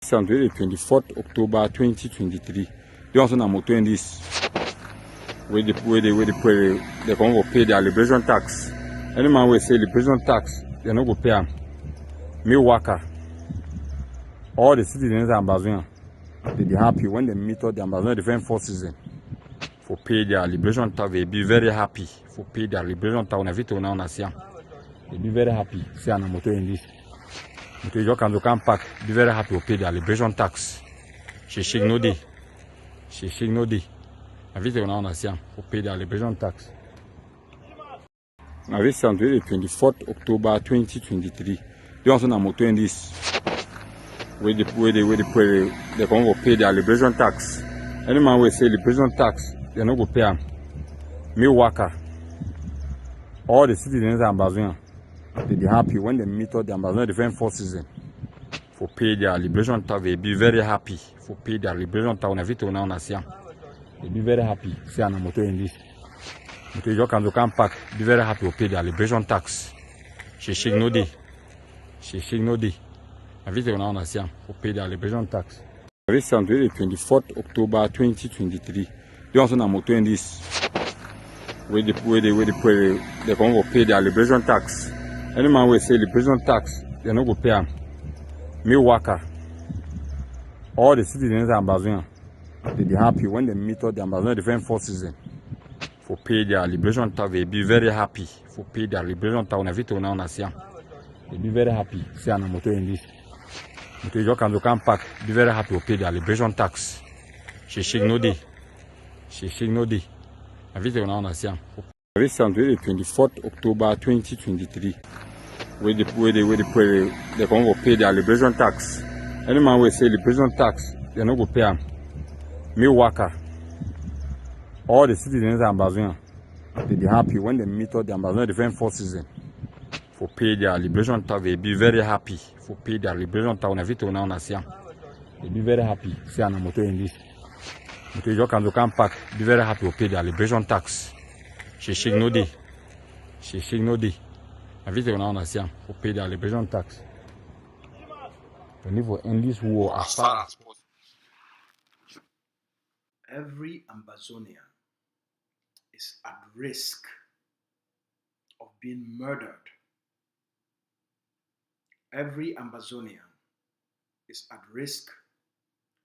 Sunday, 24th October 2023. They also na moto in this where they come go pay their liberation tax. Any man will say liberation tax, they no go pay them. Me worker, all the citizens of Ambazonia, they be happy when they meet all the Ambazonian Defense Forces for pay their liberation tax. They be very happy for pay their liberation tax. On a vite on a nation. They be very happy. See on a moto in this. You can pack, be very happy to pay their liberation tax. She no day. She no day. I visit on nation for pay their liberation tax. I visit on the 24th October 2023. They also na moto in this where they come go pay their liberation tax. Any man will say liberation tax, they no go pay them. Me worker, all the citizens of Ambazonia, they be happy when they meet all the Ambazonian Defense Forces for pay their liberation tax. They be very happy for pay their liberation tax. On a vite on a nation. They be very happy. See on a moto in this. You can pack, be very happy to pay their liberation tax. She no day. She no day. I visit on a nation for pay their liberation tax. This Sunday, 24th October 2023. They also na moto in this where they come go pay their liberation tax. Any man will say liberation tax, they no go pay them. Me worker, all the citizens of Ambazonia, they be happy when they meet all the Ambazonian Defense Forces for pay their liberation tax. They be very happy for pay their liberation tax. On a vite on a nation. They be very happy. See on a moto in this. You can pack, be very happy to pay their liberation tax. She no day. She no day. I visit on a nation. This Sunday, 24th October 2023. Where they come go pay their liberation tax. Any man will say liberation tax, they no go pay them. Me worker, all the citizens of Ambazonia, they be happy when they meet all the Ambazonian Defense Forces for pay their liberation tax. They be very happy for pay their liberation tax. On a vite on a nation. They be very happy. See on a moto in this. You can pack, be very happy to pay their liberation tax. She no day. She no day. I visit on a nation for pay their liberation tax. We need to end this war as far as possible. Every Ambazonian is at risk of being murdered. Every Ambazonian is at risk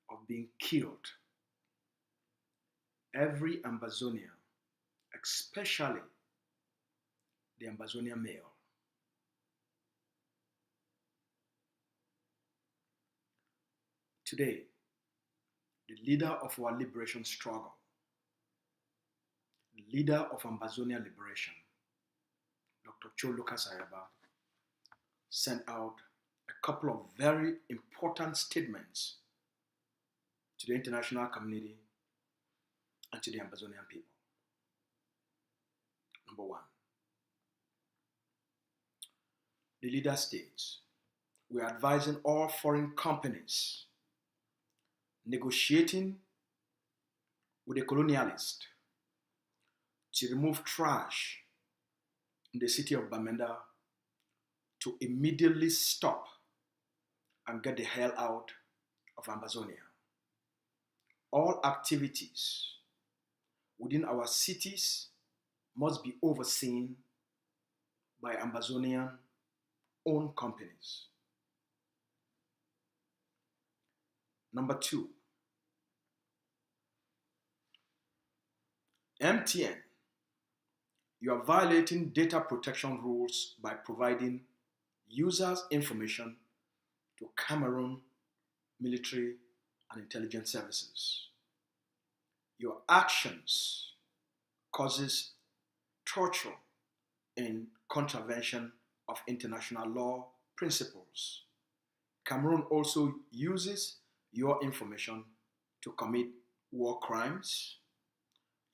of being killed. Every Ambazonian, especially the Ambazonian male. Today, the leader of our liberation struggle, the leader of Ambazonian liberation, Dr. Choluka Sayaba, sent out a couple of very important statements to the international community and to the Ambazonian people. Number one, the leader states, we are advising all foreign companies negotiating with the colonialist to remove trash in the city of Bamenda to immediately stop and get the hell out of Ambazonia. All activities within our cities must be overseen by Ambazonian owned companies. Number two, MTN, you are violating data protection rules by providing users' information to Cameroon military and intelligence services. Your actions causes torture in contravention of international law principles. Cameroon also uses your information to commit war crimes.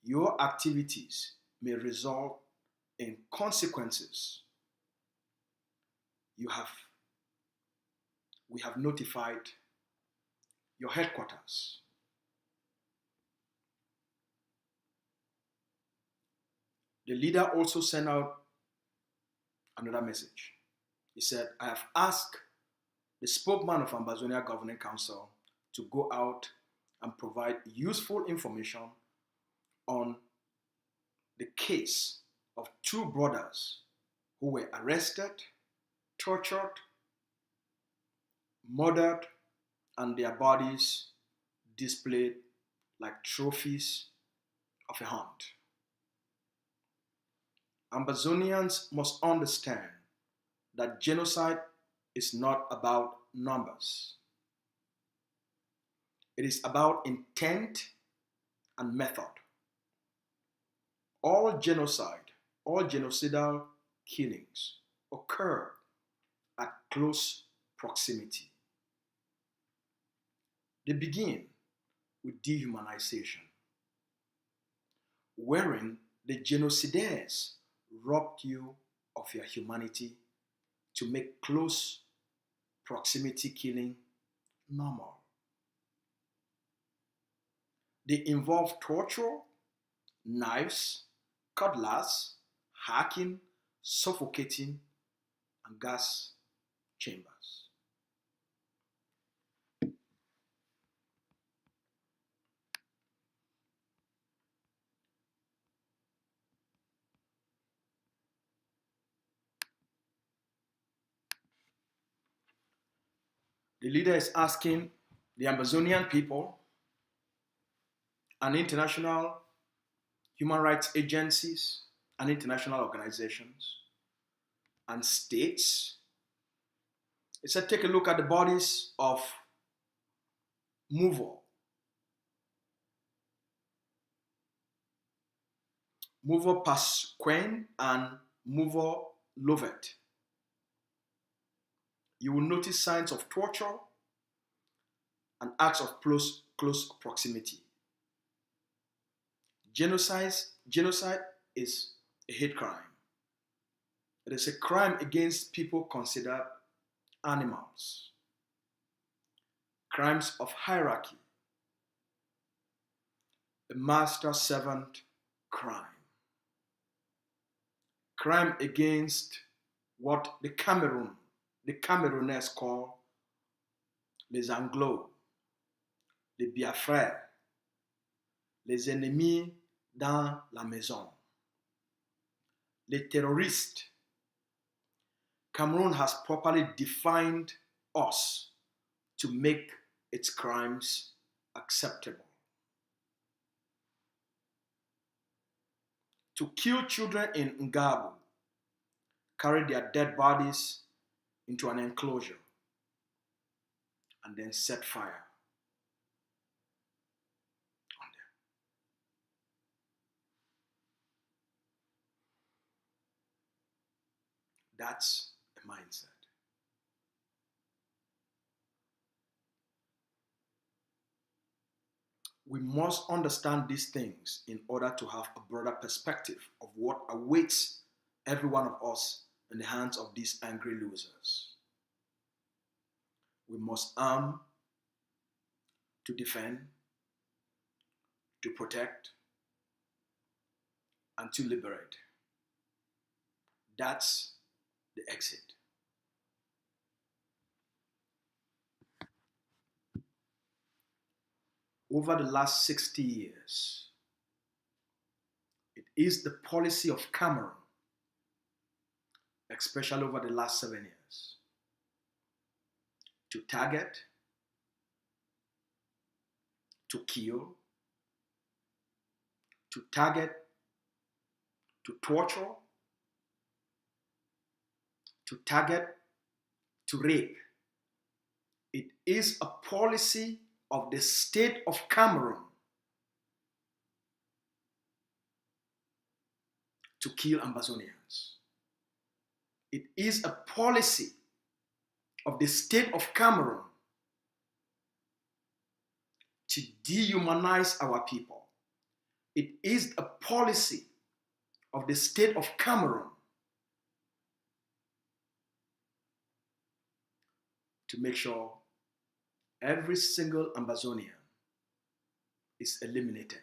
Your activities may result in consequences. We have notified your headquarters. The leader also sent out another message. He said, I have asked the spokesman of Ambazonia Governing Council, to go out and provide useful information on the case of two brothers who were arrested, tortured, murdered, and their bodies displayed like trophies of a hunt. Ambazonians must understand that genocide is not about numbers. It is about intent and method. All genocidal killings occur at close proximity. They begin with dehumanization, wherein the genocidaires robbed you of your humanity to make close proximity killing normal. They involve torture, knives, cutlass, hacking, suffocating, and gas chambers. The leader is asking the Ambazonian people and international human rights agencies and international organizations and states. It said, take a look at the bodies of Muvo Pasquen and Muvo Lovet. You will notice signs of torture and acts of close proximity. Genocide is a hate crime. It is a crime against people considered animals. Crimes of hierarchy. A master-servant crime. Crime against what the Camerooners call les Anglo, les Biafrais, les ennemis dans la maison, les terroristes. Cameroon has properly defined us to make its crimes acceptable. To kill children in Ngabu, carry their dead bodies into an enclosure, and then set fire on them. That's a mindset. We must understand these things in order to have a broader perspective of what awaits every one of us in the hands of these angry losers. We must arm to defend, to protect, and to liberate. That's the exit. Over the last 60 years, it is the policy of Cameroon, especially over the last 7 years, to target, to kill, to target, to torture, to target, to rape. It is a policy of the state of Cameroon to kill Ambazonians. It is a policy of the state of Cameroon to dehumanize our people. It is a policy of the state of Cameroon to make sure every single Ambazonian is eliminated,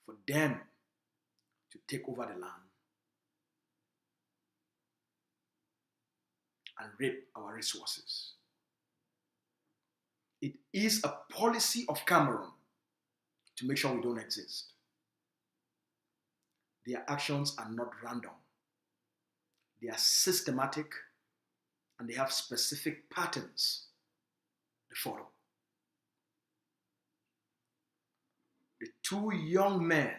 for them to take over the land and rape our resources. It is a policy of Cameroon to make sure we don't exist. Their actions are not random. They are systematic and they have specific patterns they follow. The two young men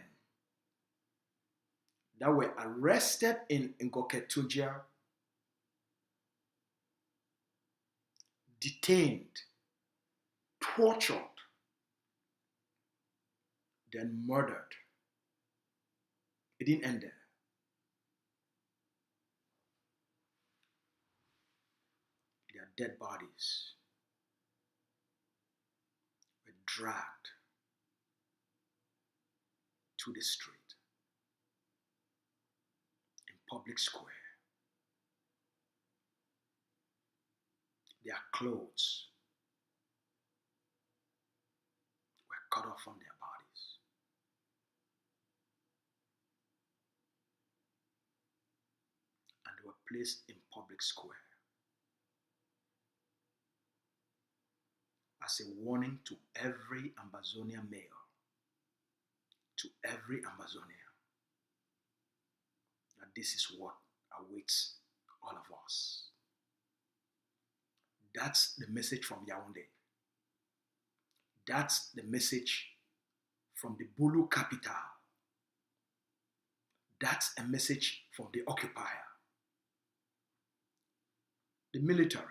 that were arrested in Ngoketunjia, detained, tortured, then murdered. It didn't end there. Their dead bodies were dragged to the street, in public square. Their clothes were cut off from their bodies. And they were placed in public square as a warning to every Ambazonian male, to every Ambazonian, that this is what awaits all of us. That's the message from Yaoundé. That's the message from the Bulu capital. That's a message from the occupier. The military,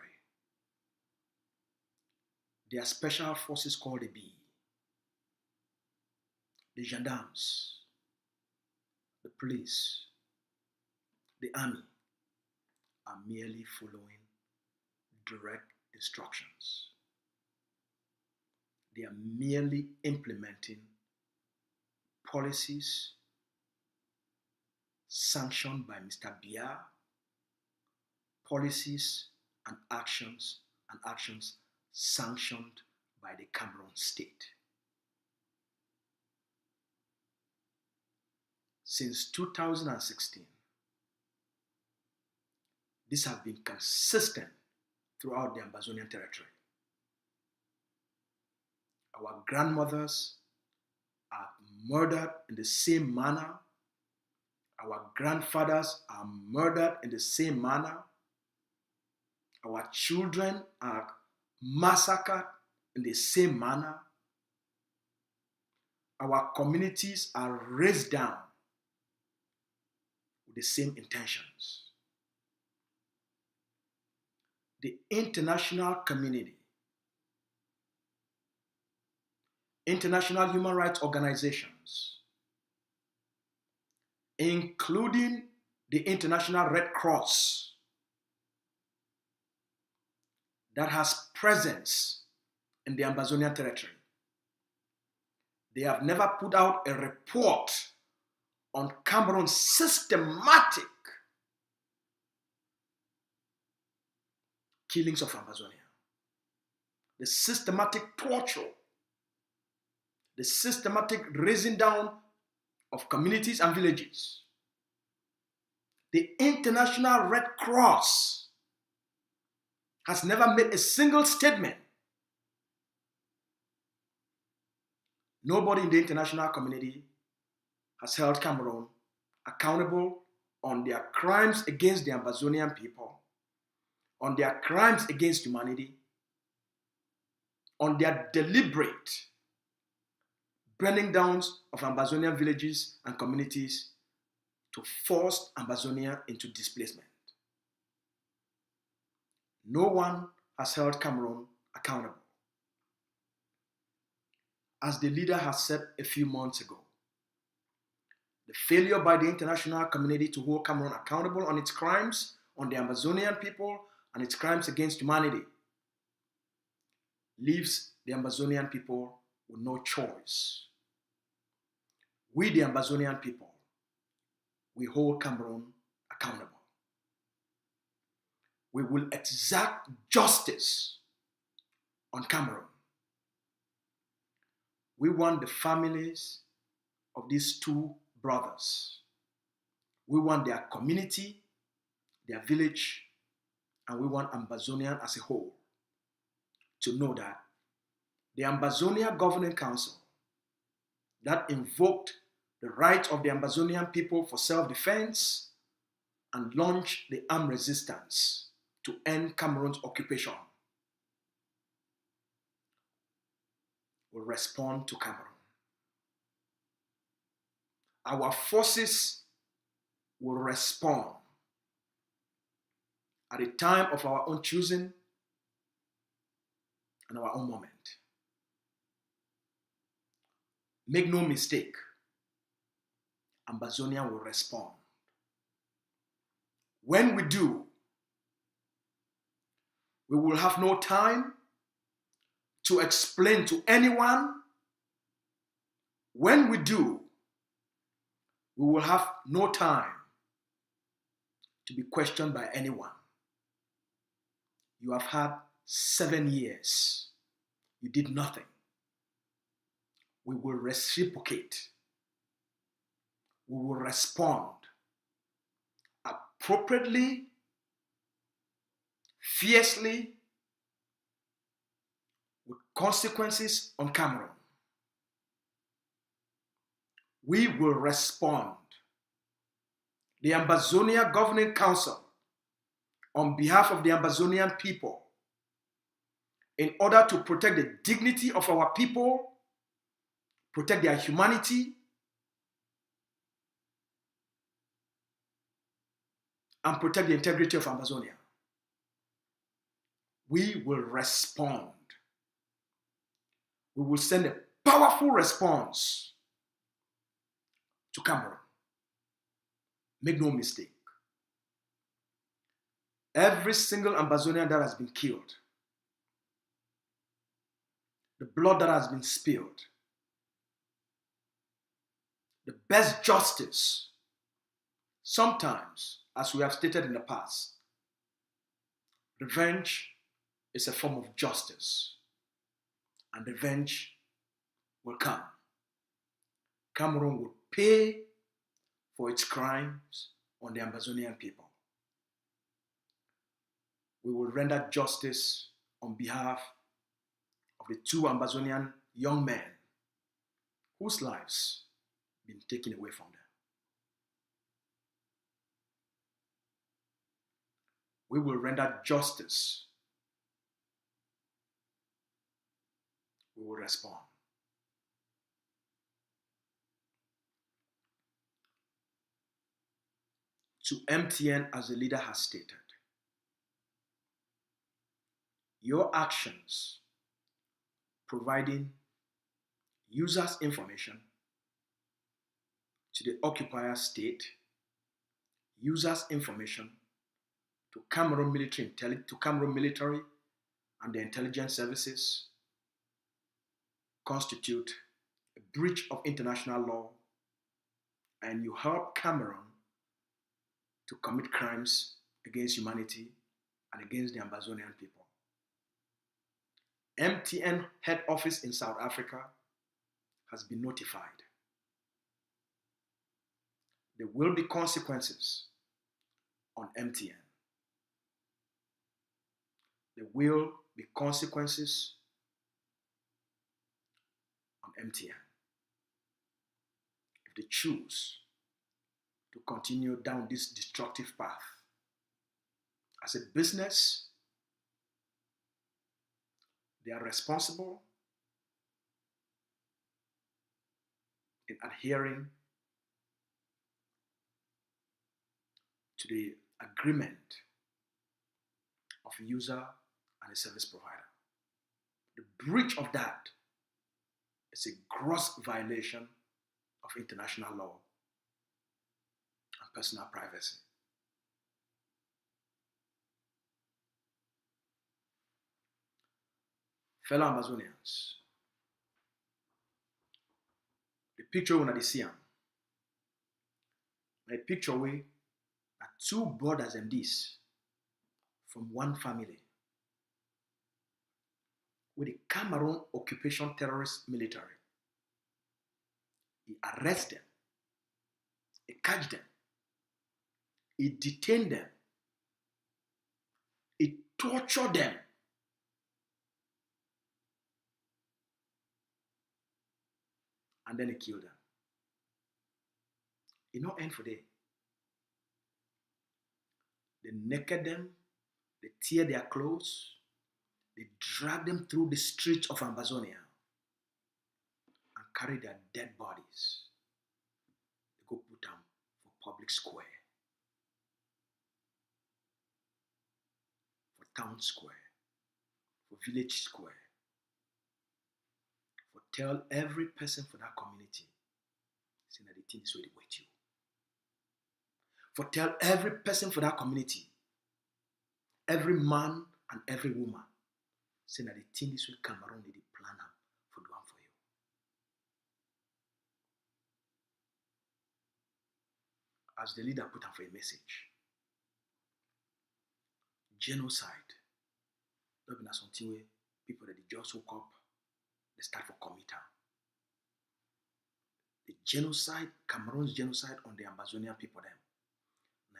their special forces called the B, the gendarmes, the police, the army are merely following direct instructions. They are merely implementing policies sanctioned by Mr. Biya, policies and actions sanctioned by the Cameroon state. Since 2016, these have been consistent throughout the Ambazonian territory. Our grandmothers are murdered in the same manner. Our grandfathers are murdered in the same manner. Our children are massacred in the same manner. Our communities are razed down with the same intentions. The international community, international human rights organizations, including the International Red Cross, that has presence in the Ambazonian territory. They have never put out a report on Cameroon's systematic killings of Ambazonia, the systematic torture, the systematic razing down of communities and villages. The International Red Cross has never made a single statement. Nobody in the international community has held Cameroon accountable on their crimes against the Ambazonian people, on their crimes against humanity, on their deliberate burning downs of Ambazonian villages and communities to force Ambazonia into displacement. No one has held Cameroon accountable. As the leader has said a few months ago, the failure by the international community to hold Cameroon accountable on its crimes on the Ambazonian people and its crimes against humanity leaves the Ambazonian people with no choice. We, the Ambazonian people, we hold Cameroon accountable. We will exact justice on Cameroon. We want the families of these two brothers. We want their community, their village, and we want Ambazonian as a whole to know that the Ambazonia Governing Council that invoked the rights of the Ambazonian people for self-defense and launched the armed resistance to end Cameroon's occupation will respond to Cameroon. Our forces will respond at a time of our own choosing and our own moment. Make no mistake, Ambazonia will respond. When we do, we will have no time to explain to anyone. When we do, we will have no time to be questioned by anyone. You have had 7 years. You did nothing. We will reciprocate. We will respond appropriately, fiercely, with consequences on Cameroon. We will respond. The Ambazonia Governing Council, on behalf of the Ambazonian people, in order to protect the dignity of our people, protect their humanity, and protect the integrity of Ambazonia. We will respond. We will send a powerful response to Cameroon. Make no mistake. Every single Ambazonian that has been killed, the blood that has been spilled, the best justice, sometimes, as we have stated in the past, revenge is a form of justice, and revenge will come. Cameroon will pay for its crimes on the Ambazonian people. We will render justice on behalf of the 2 Ambazonian young men whose lives have been taken away from them. We will render justice. We will respond. To MTN, as the leader has stated, your actions providing users' information to the occupier state, users' information to Cameroon military and the intelligence services constitute a breach of international law, and you help Cameroon to commit crimes against humanity and against the Ambazonian people. MTN head office in South Africa has been notified. There will be consequences on MTN. There will be consequences on MTN if they choose to continue down this destructive path. As a business, they are responsible in adhering to the agreement of a user and a service provider. The breach of that is a gross violation of international law and personal privacy. Fellow Ambazonians, the picture we see, a picture where are 2 brothers and this from one family, with the Cameroon occupation terrorist military. He arrest them, he catch them, he detain them, torture them. And then they kill them. It not end for them. They naked them, they tear their clothes, they drag them through the streets of Ambazonia and carry their dead bodies. They go put them for public square, for town square, for village square, for tell every person for that community, saying that the thing is where they wait you. For tell every person for that community, every man and every woman, saying that the thing is where Cameroon need to plan up for the one for you. As the leader put up for a message, genocide, not be something where people that they just woke up, they start for committal. The genocide, Cameroon's genocide on the Ambazonian people, them,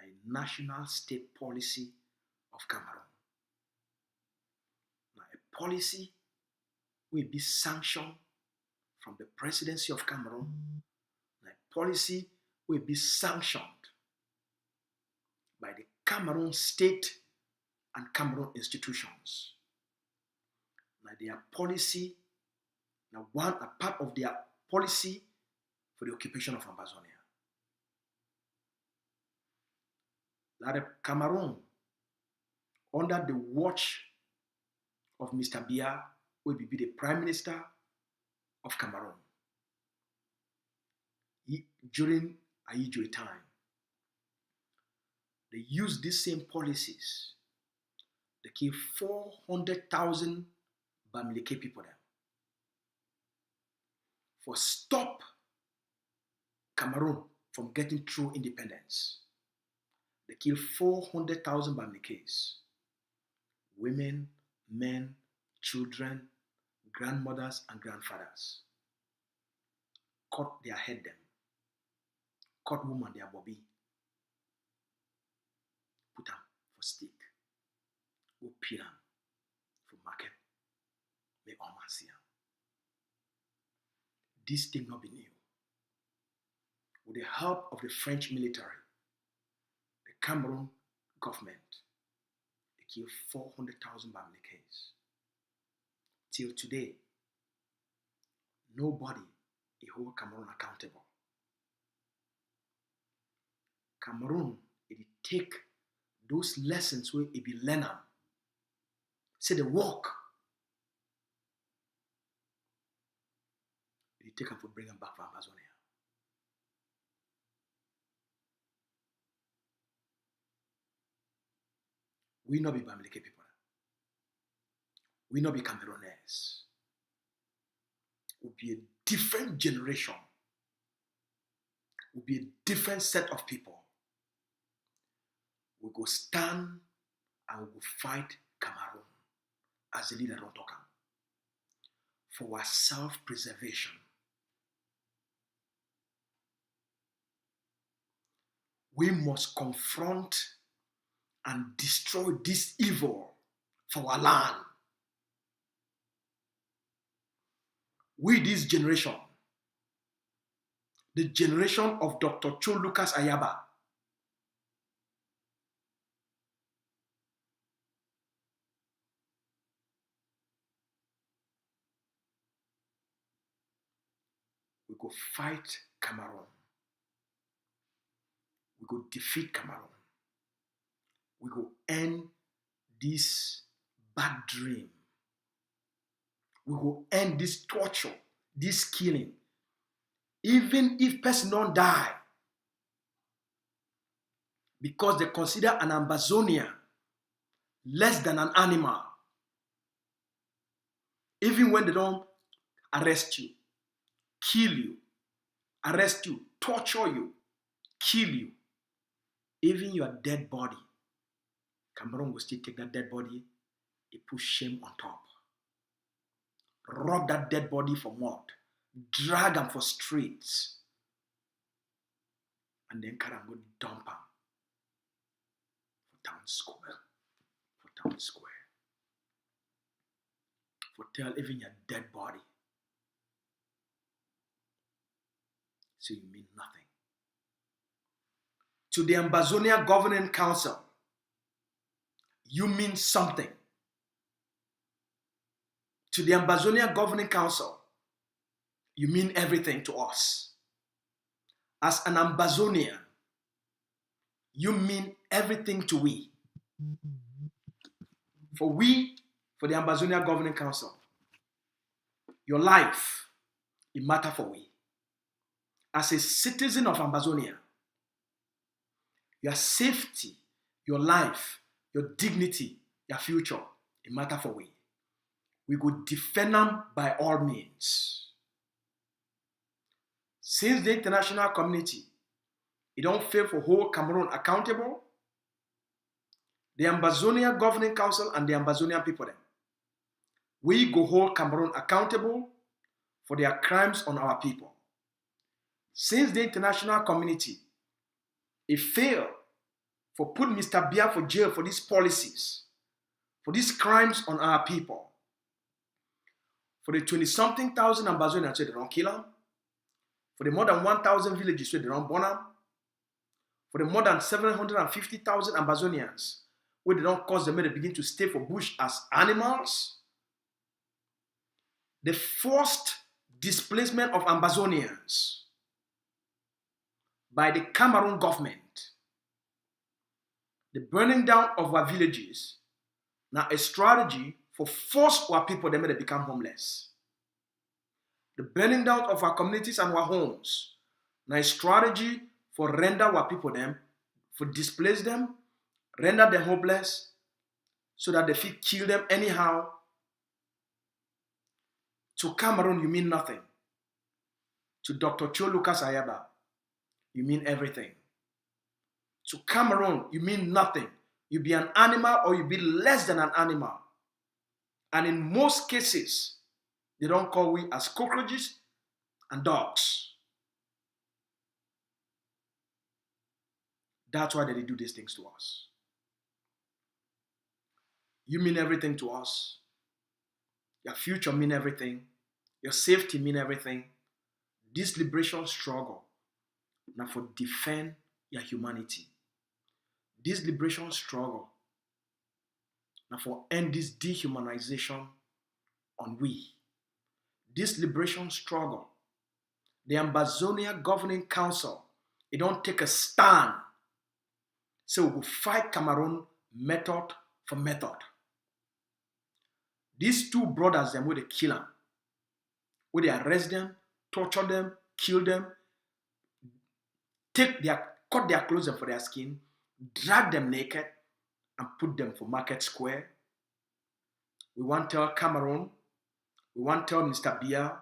a national state policy of Cameroon. Now, a policy will be sanctioned from the presidency of Cameroon. Now, a policy will be sanctioned by the Cameroon state and Cameroon institutions. Now, their policy, now a part of their policy for the occupation of Ambazonia. That Cameroon, under the watch of Mr. Biya, will be the Prime Minister of Cameroon. During Ayijoy time, they used these same policies. They killed 400,000 Bamileke people there. For stop Cameroon from getting true independence. They killed 400,000 Bamilekes. Women, men, children, grandmothers, and grandfathers. Cut their head them. Cut woman their bobby. Put them for stick. Go peel them for market. Make all man see them. This thing not be new. With the help of the French military, the Cameroon government, they killed 400,000 Bamilekes. Till today, nobody is hold Cameroon accountable. Cameroon, it take those lessons where it be learn them. Say the work. It take them for bring them back from Ambazonia. We not be Bamileke people. We not be Camerooners. We'll be a different generation. We'll be a different set of people. We go stand and we go fight Cameroon as the leader don't talk for our self-preservation. We must confront and destroy this evil for our land. We, this generation, the generation of Dr. Cho Lucas Ayaba, we go fight Cameroon. We go defeat Cameroon. We go end this bad dream. We go end this torture, this killing. Even if person don't die, because they consider an Ambazonian less than an animal. Even when they don't arrest you, kill you, arrest you, torture you, kill you, even your dead body, Cameroon will still take that dead body and put shame on top. Rub that dead body for mud, drag them for streets, and then carry and go dump them for town square, for town square. For tell even your dead body. So you mean nothing. To the Ambazonia Governing Council, you mean something. To the Ambazonia Governing Council, you mean everything to us. As an Ambazonian, you mean everything to we. For the Ambazonia Governing Council, your life, it matter for we. As a citizen of Ambazonia, your safety, your life, your dignity, your future, it matter for we. We go defend them by all means. Since the international community, it don't fail for hold Cameroon accountable, the Ambazonia Governing Council and the Ambazonian people them, we go hold Cameroon accountable for their crimes on our people. Since the international community, it failed for put Mr. Biya for jail for these policies, for these crimes on our people. For the 20-something thousand Ambazonians where they don't kill them, for the more than 1,000 villages where they don't burn them, for the more than 750,000 Ambazonians where they don't cause them to begin to stay for bush as animals, the forced displacement of Ambazonians by the Cameroon government, the burning down of our villages, now a strategy for force our people them to become homeless. The burning down of our communities and our homes, now a strategy for render our people them, for displace them, render them hopeless, so that they feel kill them anyhow. To Cameroon, you mean nothing. To Dr. Cho Lucas Ayaba, you mean everything. To Cameroon, you mean nothing. You be an animal or you be less than an animal. And in most cases, they don't call we as cockroaches and dogs. That's why they do these things to us. You mean everything to us. Your future mean everything. Your safety mean everything. This liberation struggle now for defend your humanity. This liberation struggle now for end this dehumanization on we. This liberation struggle, the Ambazonia Governing Council, it don't take a stand. So we will fight Cameroon method for method. These two brothers, them where they kill them, where they arrest them, torture them, kill them, cut their clothes for their skin, drag them naked, and put them for market square. We want to tell Cameroon, we want to tell Mr. Biya,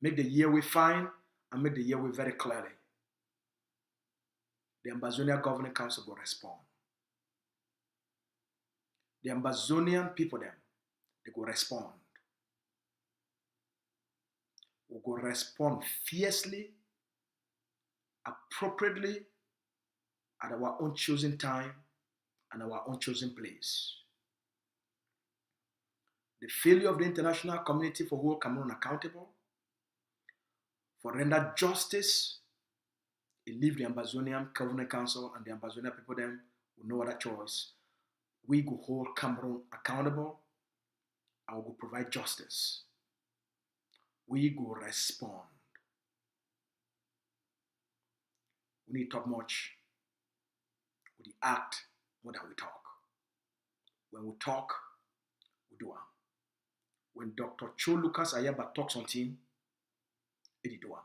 make the year we fine and make the year we very clearly. The Ambazonia Governing Council will respond. The Ambazonian people them, they go respond. We go respond fiercely, appropriately, at our own chosen time and our own chosen place. The failure of the international community for hold Cameroon accountable, for render justice, it leave the Ambazonian Governing Council and the Ambazonian people them with no other choice. We go hold Cameroon accountable and we go provide justice. We go respond. We need to talk much. We act more than we talk. When we talk, we do it. When Dr. Cho Lucas Ayaba talks something, they do it.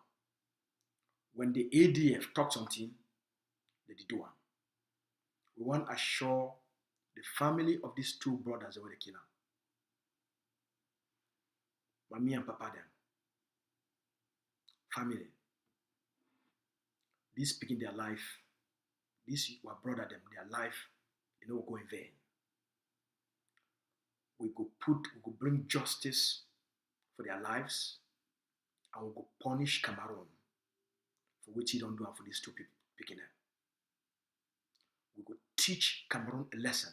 When the ADF talks something, they do it. We want to assure the family of these two brothers that were the killer. Mommy and Papa them. Family. This speaking their life. This our brother them, their life, will go in vain. We go bring justice for their lives, and we go punish Cameroon for which he don't do for these two people picking them. We go teach Cameroon a lesson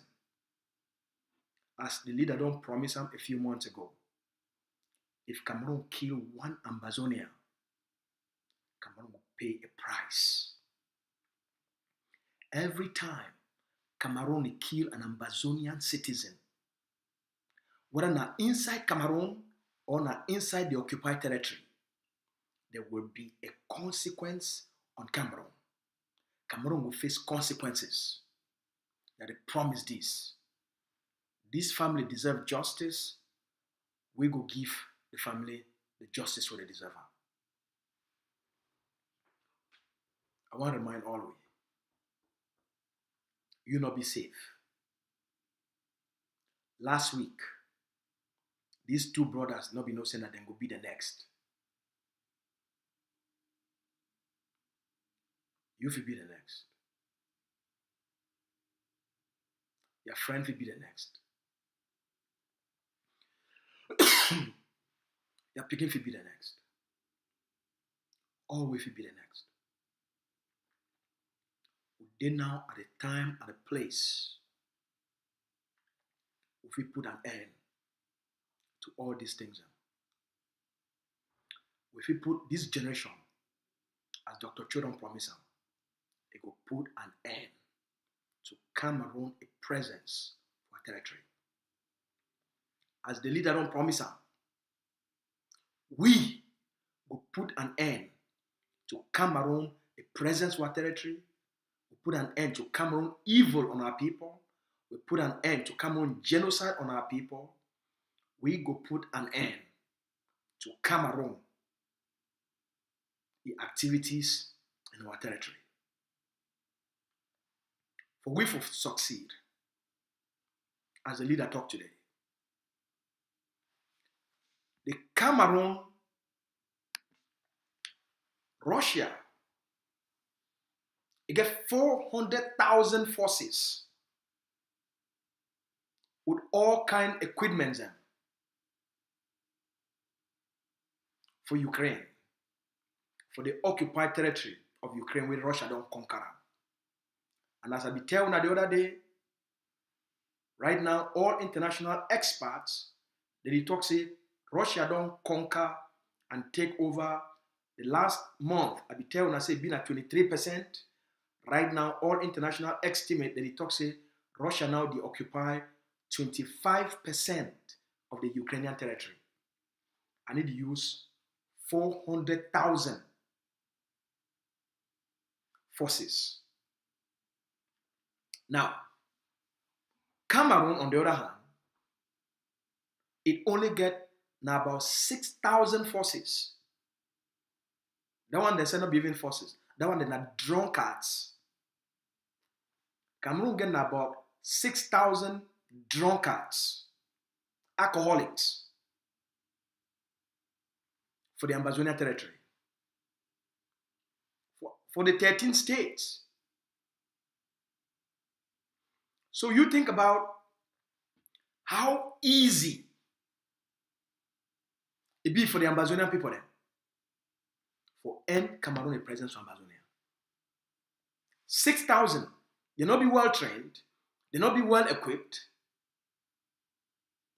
as the leader don't promise him a few months ago, if Cameroon kill one Ambazonian, Cameroon will pay a price. Every time Cameroon kill an Ambazonian citizen, whether not inside Cameroon or not inside the occupied territory, there will be a consequence on Cameroon. Cameroon will face consequences. That they promise this. This family deserve justice. We go give the family the justice where they deserve. I want to remind all of you, you not be safe. Last week, these two brothers not be no saying that they go be the next. You will be the next. Your friend will be the next. Your picking will be the next. All will be the next. They now at a time and a place if we put an end to all these things. If we put this generation, as Dr. Chodon promised, it will put an end to Cameroon a presence for territory. As the leader don't promise, we will put an end to Cameroon a presence for territory. We put an end to Cameroon evil on our people. We put an end to Cameroon genocide on our people. We go put an end to Cameroon the activities in our territory. For we to succeed, as the leader talked today, the Cameroon, Russia, it get 400,000 forces with all kind of equipment for Ukraine, for the occupied territory of Ukraine where Russia don't conquer. And as I be telling you the other day, right now all international experts, they talk say Russia don't conquer and take over. The last month, I be telling you, say been at 23%. Right now, all international estimate that they talk say Russia now they occupy 25% of the Ukrainian territory. I need to use 400,000 forces. Now, Cameroon, on the other hand, it only get now about 6,000 forces. That one they say not even forces. That one they're not drunkards. Cameroon getting about 6,000 drunkards, alcoholics for the Ambazonian territory. For the 13 states. So you think about how easy it be for the Ambazonian people then for end Cameroon a presence for Ambazonia. 6,000. They not be well trained. They not be well equipped.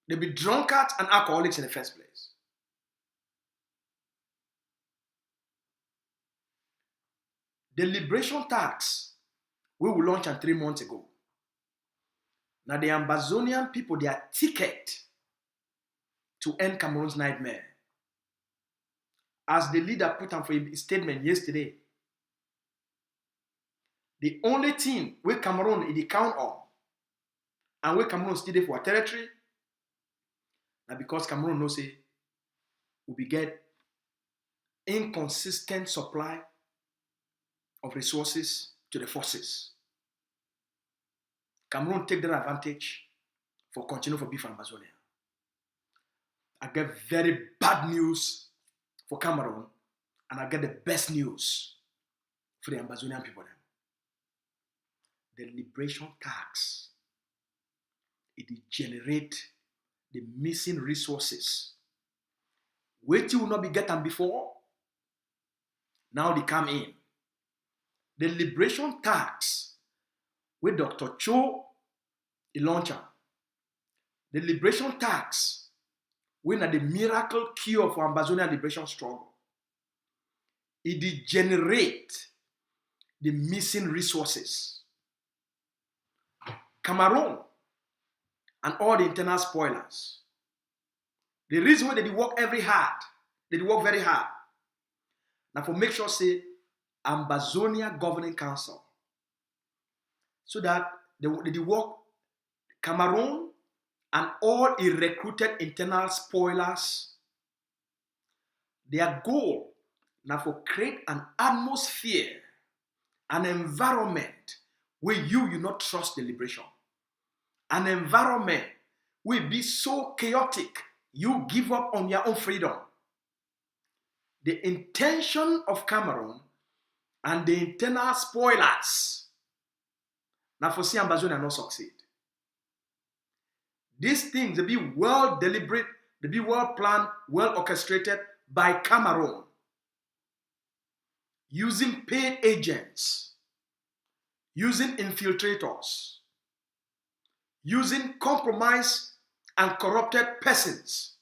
They be drunkards and alcoholics in the first place. The liberation tax we will launch 3 months ago. Now the Ambazonian people, their ticket to end Cameroon's nightmare. As the leader put on for his statement yesterday, the only thing we Cameroon is the count on, and we Cameroon still there for our territory, now because Cameroon knows say we get inconsistent supply of resources to the forces. Cameroon take that advantage for continue for beef Ambazonia. I get very bad news for Cameroon, and I get the best news for the Ambazonian people. The liberation tax, it generate the missing resources. Wait, you will not be getting before. Now they come in. The liberation tax with Dr. Cho, the launcher, The liberation tax, when at the miracle cure for Ambazonian liberation struggle, it degenerate the missing resources. Cameroon and all the internal spoilers. The reason why they work very hard, now for make sure say Ambazonia Governing Council, so that they work Cameroon and all the recruited internal spoilers. Their goal now for create an atmosphere, an environment where you not trust the liberation. An environment will be so chaotic, you give up on your own freedom. The intention of Cameroon and the internal spoilers, now for see Ambazonia not succeed. These things, they be well deliberate, they be well planned, well orchestrated by Cameroon, using paid agents, using infiltrators, using compromised and corrupted persons,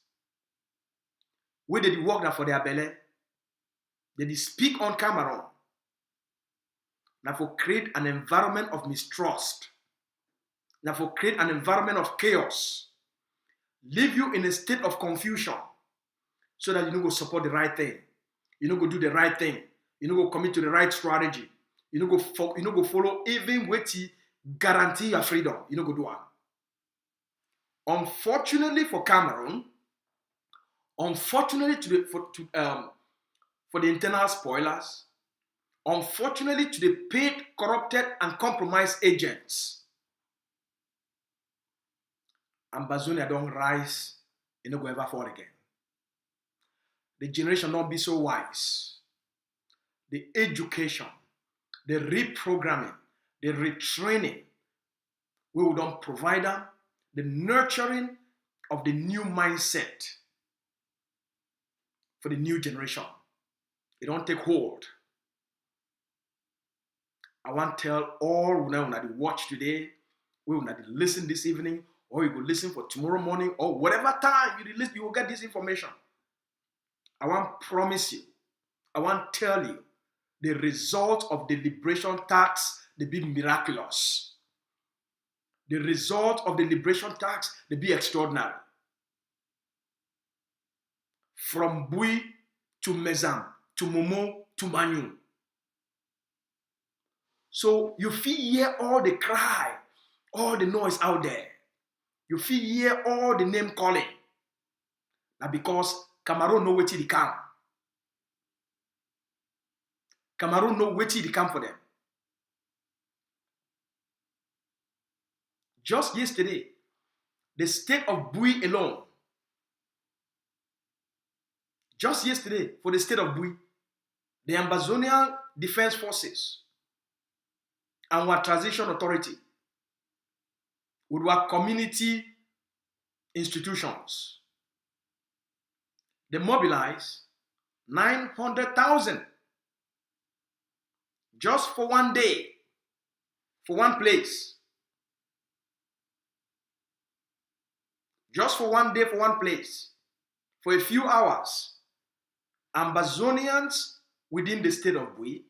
where they work for their belly, they speak on Cameroon, now for create an environment of mistrust, now for create an environment of chaos, leave you in a state of confusion, so that you don't go support the right thing, you don't go do the right thing, you don't go commit to the right strategy, you don't go follow even what guarantee your freedom, you don't go do it. Unfortunately for Cameroon, unfortunately for the internal spoilers, unfortunately to the paid, corrupted, and compromised agents, Ambazonia don't rise, it don't go ever fall again. The generation don't be so wise. The education, the reprogramming, the retraining, we don't provide them, the nurturing of the new mindset for the new generation. It don't take hold. I want to tell all who now watch today, we will not listen this evening, or you will listen for tomorrow morning, or whatever time you listen, you will get this information. I want to promise you, I want to tell you, the result of the liberation tax, they be miraculous. The result of the liberation tax, they be extraordinary. From Bui to Mezam, to Momo, to Manu. So you feel hear all the cry, all the noise out there. You feel hear all the name calling. Now because Cameroon know where they come. Cameroon know where they come for them. Just yesterday, the state of Bui alone, just yesterday, for the state of Bui, the Ambazonian Defense Forces and our Transition Authority, with our community institutions, they mobilize 900,000 just for one day, for one place. Just for one day, for one place, for a few hours. Ambazonians within the state of Bui,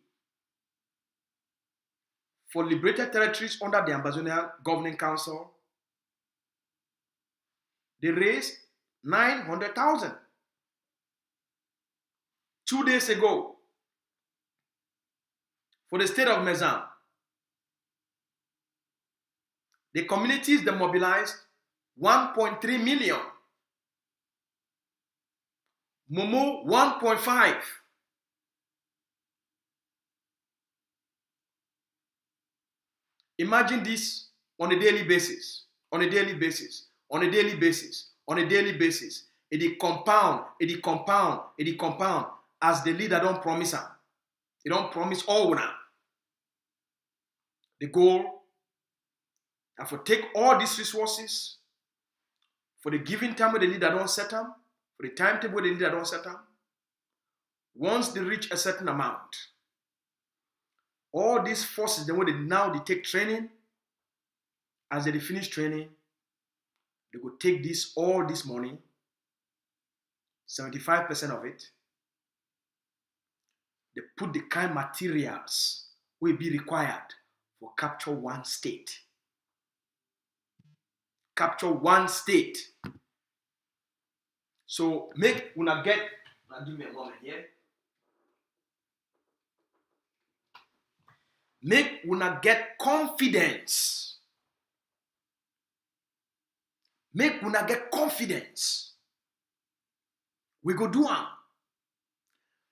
for liberated territories under the Ambazonian Governing Council, they raised 900,000. 2 days ago, for the state of Mezam, the communities that mobilized 1.3 million. Momo 1.5. Imagine this on a daily basis, on a daily basis, on a daily basis, on a daily basis. It compound as the leader don't promise them. He don't promise all now. The goal is to take all these resources for the given time where the leader don't set them, for the timetable where the leader don't set them. Once they reach a certain amount, all these forces, then when they take training, as they finish training, They will take all this money, 75% of it. They put the kind materials will be required for capture one state. Capture one state. So make una get, now give me a moment here. Make una get confidence. Make una get confidence. We go do am.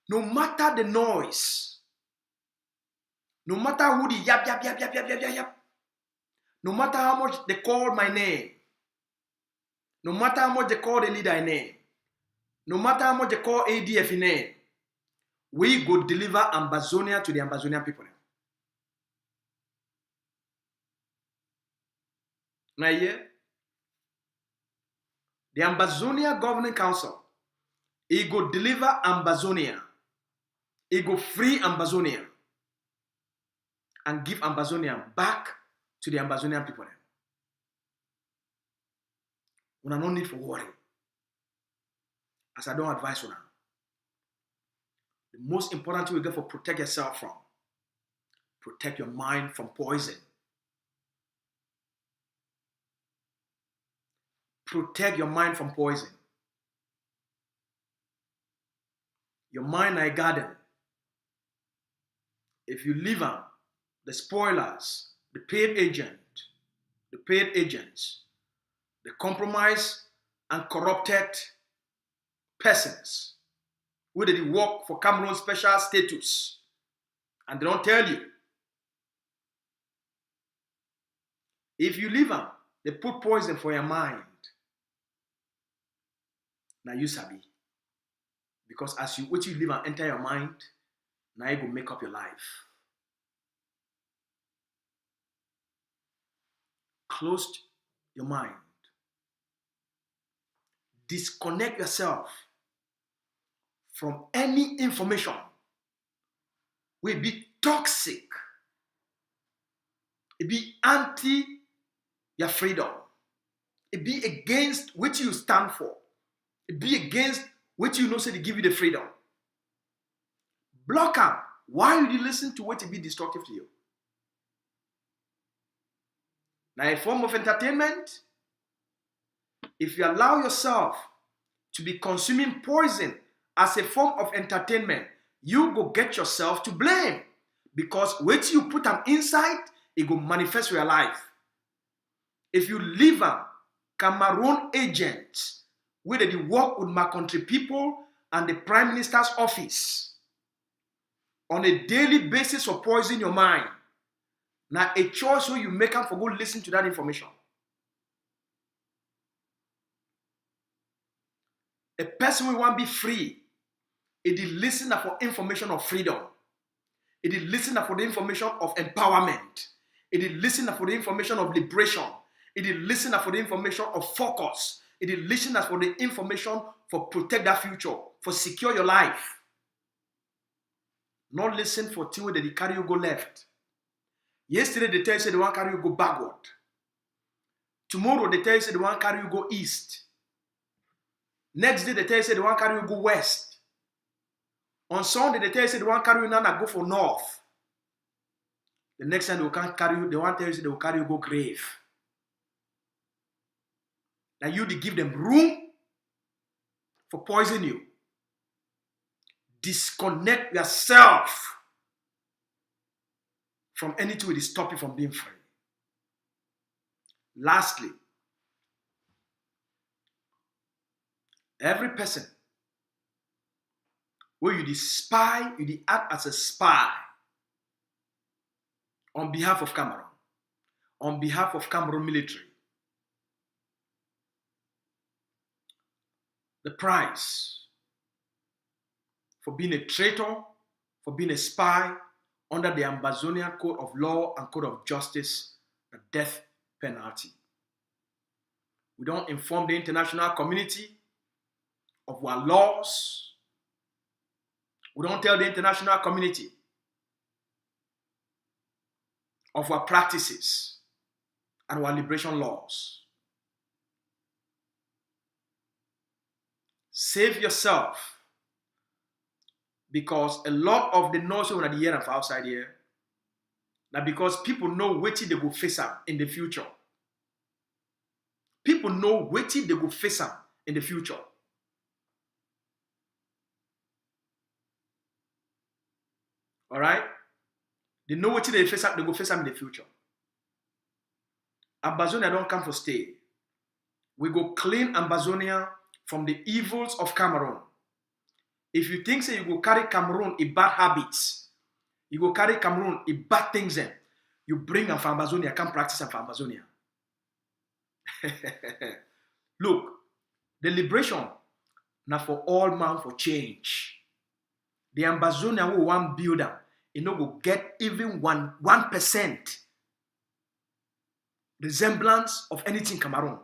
No matter the noise. No matter who the yap. No matter how much they call my name. No matter how much they call the leader name. No matter how much they call ADF name. We go deliver Ambazonia to the Ambazonian people. Now here, the Ambazonia Governing Council, it go deliver Ambazonia. It go free Ambazonia and give Ambazonia back to the Ambazonian people. We have no need for worry. As I don't advise you now. The most important thing we get for protect yourself from. Protect your mind from poison. Protect your mind from poison. Your mind is a garden. If you leave them, the spoilers, the paid agents, the compromised and corrupted persons, who did work for Cameroon special status, and they don't tell you. If you leave them, they put poison for your mind. Now you sabi. Because as you live and enter your mind, now you go make up your life. Close your mind. Disconnect yourself from any information will be toxic. It be anti your freedom. It be against what you stand for. It be against what you know say they give you the freedom. Block them. Why would you listen to what it be destructive to you? Now, a form of entertainment, if you allow yourself to be consuming poison as a form of entertainment, you go get yourself to blame. Because what you put them inside, it go manifest your life. If you leave them, Cameroon agents, where they work with my country people and the Prime Minister's office on a daily basis for poison your mind. Now a choice where you make them for go listen to that information. A person will want to be free. It is listening for information of freedom. It is listening for the information of empowerment. It is listening for the information of liberation. It is listening for the information of focus. It is listening for the information for protect that future, for secure your life. Not listen for things that they carry you go left. Yesterday they tell you say they want to carry you go backward. Tomorrow they tell you say they want to carry you go east. Next day they tell you say they want to carry you go west. On Sunday they tell you say they want to carry you now and go for north. The next time they will carry you, they want to tell you say they will carry you go grave. Now you give them room for poison you. Disconnect yourself from anything that will stop you from being free. Lastly, every person where you spy, you act as a spy on behalf of Cameroon, on behalf of Cameroon military. The price for being a traitor, for being a spy under the Ambazonian Code of Law and Code of Justice, the death penalty. We don't inform the international community of our laws. We don't tell the international community of our practices and our liberation laws. Save yourself. Because a lot of the noise when I hear from outside here, now because people know what they go face up in the future. People know what they go face up in the future. All right? They know what they face up, they go face up in the future. Ambazonia don't come for stay. We go clean Ambazonia from the evils of Cameroon. If you think you go carry Cameroon in bad habits, you go carry Cameroon in bad things, then you bring them for Ambazonia, come practice them for Ambazonia. Look, the liberation now for all man for change. The Ambazonia will one builder, you know, will get even 1% resemblance of anything Cameroon.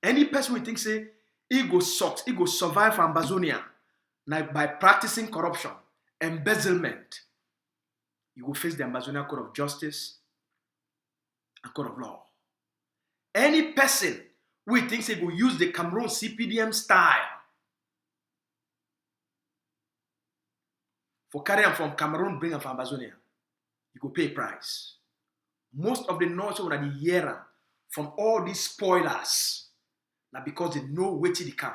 Any person who thinks say he go survive for Ambazonia now by practicing corruption, embezzlement, you will face the Ambazonian Code of Justice and Code of Law. Any person who thinks he will use the Cameroon CPDM style for carrying from Cameroon, bring them from Ambazonia, you go pay a price. Most of the noise when I hear from all these spoilers, now because they know where they come.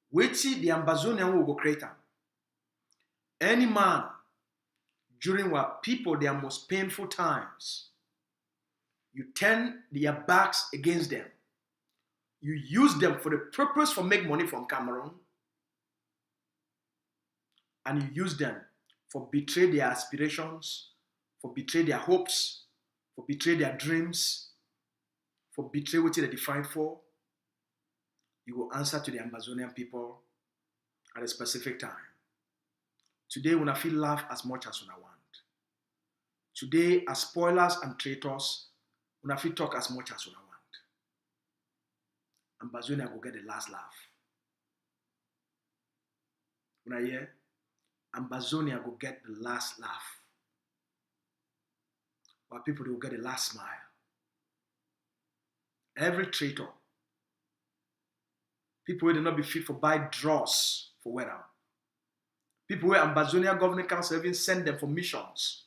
Where the Ambazonian will go create them. Any man during what people their most painful times, you turn their backs against them. You use them for the purpose for make money from Cameroon, and you use them for betray their aspirations, for betray their hopes, for betray their dreams, for betray what they define for. You will answer to the Ambazonian people at a specific time. Today, when I feel laugh as much as when I want. Today, as spoilers and traitors, when I feel talk as much as when I want. Ambazonia will get the last laugh. When I hear, Ambazonia will get the last laugh. While people will get the last smile. Every traitor, people will not be fit for buy draws for weather. People where Ambazonia Governing Council even send them for missions.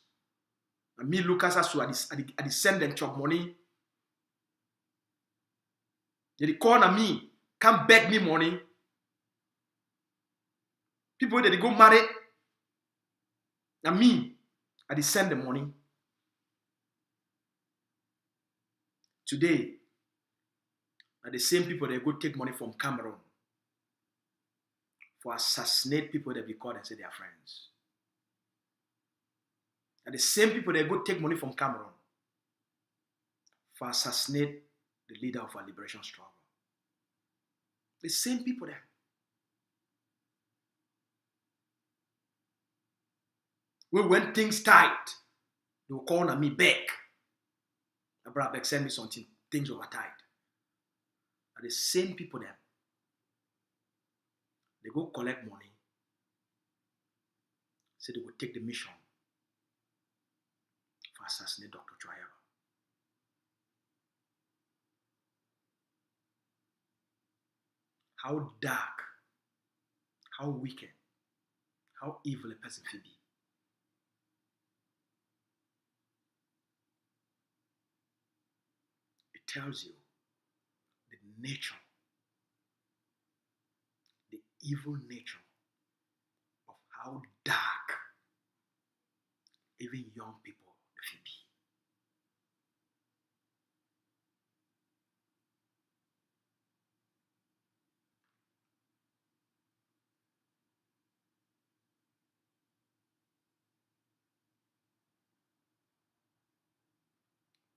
And me, Lucas, as to I send them chop money. They call on me, come beg me money. People where they go marry. And me, I send them money. Today, are the same people that go take money from Cameroon for assassinate people that we call and say they are friends. Are the same people that go take money from Cameroon for assassinate the leader of our liberation struggle. The same people there. When things tight, they will call on me back. Brother, send me something, things over tight. Are the same people there. They go collect money. Say they will take the mission for assassinate Dr. Chwayaba. How dark, how wicked, how evil a person can be. It tells you the nature, the evil nature of how dark even young people can be.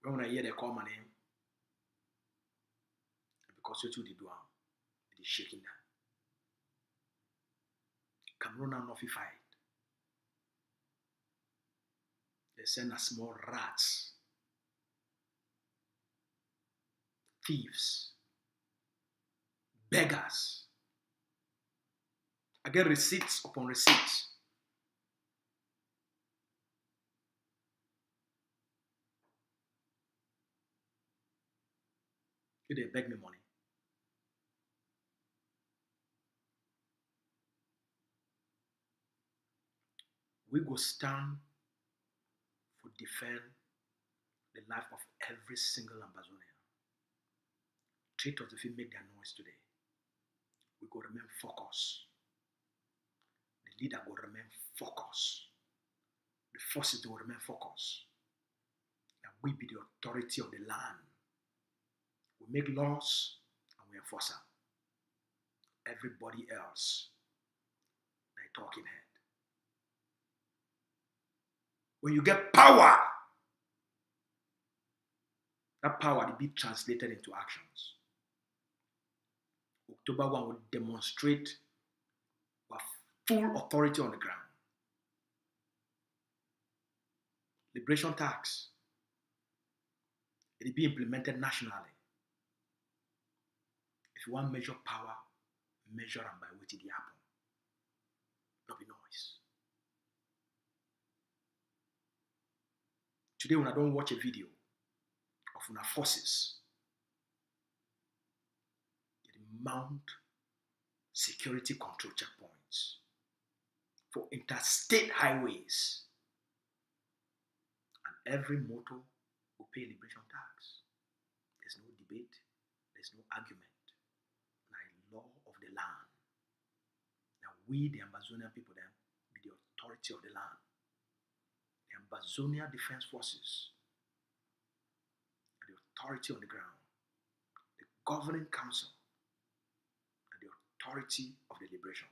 When I hear they call my name, because you two did do it is shaking them. Cameroon are not fight. They send a small rats, thieves, beggars. I get receipts upon receipts. They beg me money. we go stand for defend the life of every single Ambazonian. Traitors, if you make their noise today, we go remain focused. The leader will remain focused. The forces will remain focused. That we be the authority of the land. We make laws and we enforce them. Everybody else, they talking head. When you get power, that power will be translated into actions. October 1 will demonstrate our full authority on the ground. Liberation tax, it will be implemented nationally. If you want to measure power, measure them by what it happen. Not be noise. Today, when I don't watch a video of our forces, they mount security control checkpoints for interstate highways. And every motor will pay liberation tax. There's no debate, there's no argument. Law of the land. Now we, the Ambazonian people, then be the authority of the land. The Ambazonian Defense Forces are the authority on the ground. The governing council are the authority of the liberation.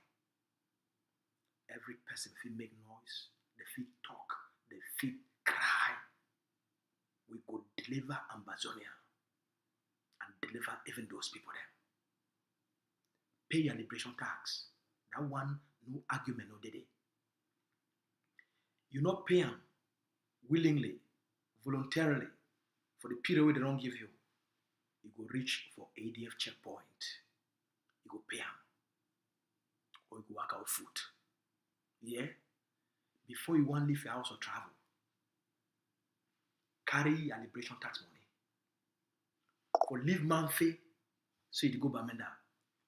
Every person, if he make noise, they feel talk, they feel cry, we could deliver Ambazonia and deliver even those people there. Pay your liberation tax. That one, no argument, no day. You not pay them willingly, voluntarily, for the period they don't give you. You go reach for ADF checkpoint. You go pay them. Or you go work out food. Yeah? Before you want to leave your house or travel, carry your liberation tax money. For leave monthly, so you go by Menda.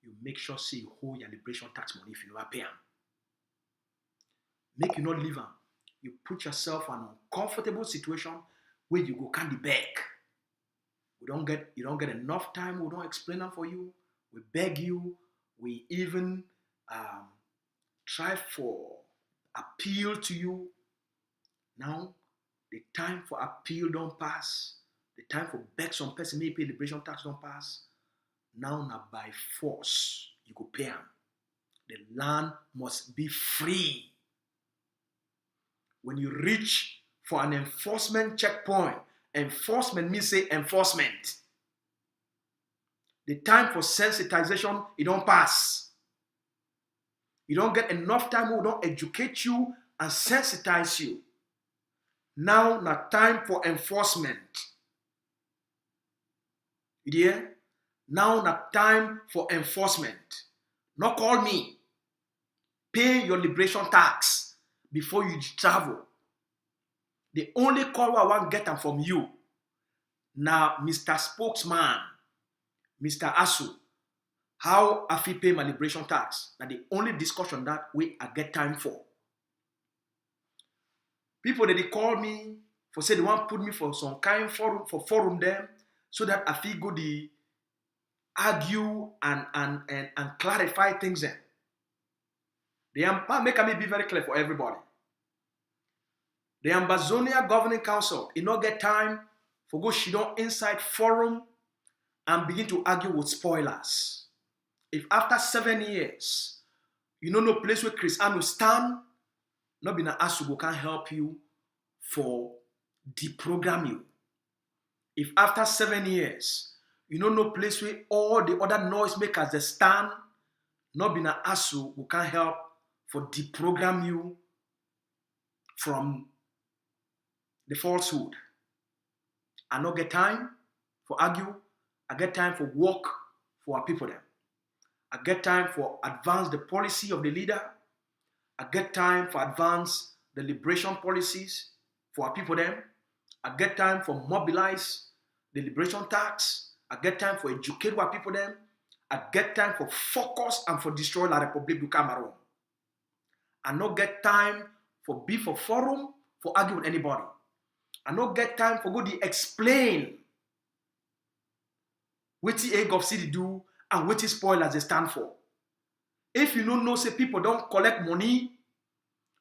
You make sure say you hold your liberation tax money if you never pay them. Make you not leave them. You put yourself in an uncomfortable situation where you go can't beg. You don't get enough time. We don't explain them for you. We beg you. We even try for appeal to you. Now the time for appeal don't pass. The time for beg some person may pay liberation tax don't pass. Now by force, you go pay them. The land must be free. When you reach for an enforcement checkpoint, enforcement means say enforcement. The time for sensitization, it don't pass. You don't get enough time, we don't educate you and sensitize you. Now, time for enforcement. You hear? Now, time for enforcement. Not call me. Pay your liberation tax before you travel. The only call I want to get them from you. Now, Mr. Spokesman, Mr. Asu, how I pay my liberation tax? Now, the only discussion that way I get time for. People that they call me for say they want to put me for some kind forum them so that I feel go the argue and clarify things then. Make me be very clear for everybody. The Ambazonia Governing Council, it not get time for go sit down inside forum and begin to argue with spoilers. If after 7 years, you know no place where Chris Anu stand, not be na Asugo can help you for deprogram you. If after 7 years, you know no place where all the other noise makers they stand, not be na Asu who can help for deprogram you from the falsehood. I not get time for argue. I get time for work for our people then. I get time for advance the policy of the leader. I get time for advance the liberation policies for our people then. I get time for mobilize the liberation tax. I get time for educate our people then. I get time for focus and for destroy La République du Cameroun. I not get time for be for forum, for argue with anybody. I no get time for go to explain what the egg of city do and what the spoilers they stand for. If you don't know, say people don't collect money